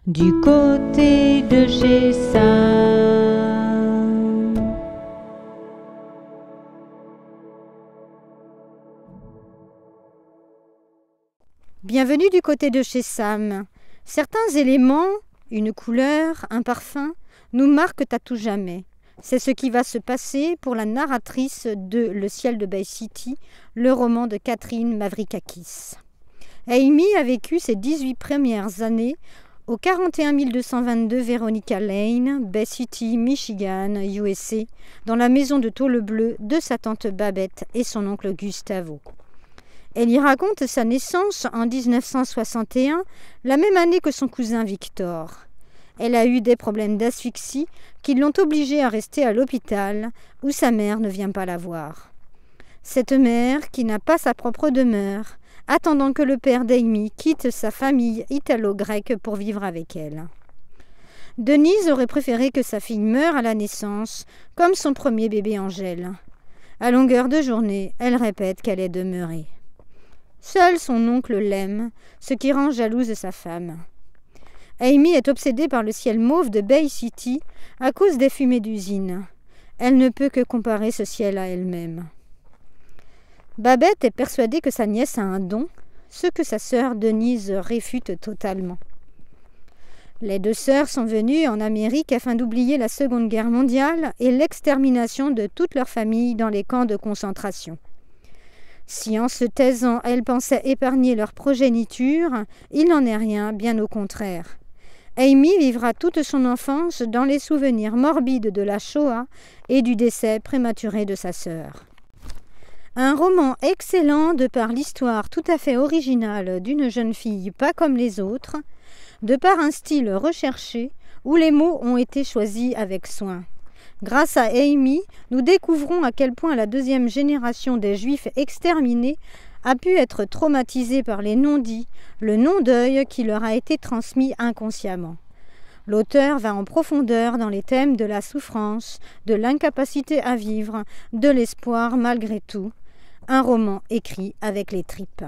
du côté de chez Sam. Bienvenue du côté de chez Sam. Certains éléments, une couleur, un parfum, nous marquent à tout jamais. C'est ce qui va se passer pour la narratrice de Le ciel de Bay City, le roman de Catherine Mavrickakis. Amy a vécu ses 18 premières années au 41 222 Veronica Lane, Bay City, Michigan, USA, dans la maison de tôle bleue de sa tante Babette et son oncle Gustavo. Elle y raconte sa naissance en 1961, la même année que son cousin Victor. Elle a eu des problèmes d'asphyxie qui l'ont obligée à rester à l'hôpital où sa mère ne vient pas la voir. Cette mère, qui n'a pas sa propre demeure, attendant que le père d'Amy quitte sa famille italo-grecque pour vivre avec elle. Denise aurait préféré que sa fille meure à la naissance, comme son premier bébé Angèle. À longueur de journée, elle répète qu'elle est demeurée. Seul son oncle l'aime, ce qui rend jalouse sa femme. Amy est obsédée par le ciel mauve de Bay City à cause des fumées d'usine. Elle ne peut que comparer ce ciel à elle-même. Babette est persuadée que sa nièce a un don, ce que sa sœur Denise réfute totalement. Les deux sœurs sont venues en Amérique afin d'oublier la Seconde Guerre mondiale et l'extermination de toute leur famille dans les camps de concentration. Si en se taisant, elles pensaient épargner leur progéniture, il n'en est rien, bien au contraire. Amy vivra toute son enfance dans les souvenirs morbides de la Shoah et du décès prématuré de sa sœur. Un roman excellent de par l'histoire tout à fait originale d'une jeune fille pas comme les autres, de par un style recherché où les mots ont été choisis avec soin. Grâce à Amy, nous découvrons à quel point la deuxième génération des Juifs exterminés a pu être traumatisée par les non-dits, le non-deuil qui leur a été transmis inconsciemment. L'auteur va en profondeur dans les thèmes de la souffrance, de l'incapacité à vivre, de l'espoir malgré tout. Un roman écrit avec les tripes.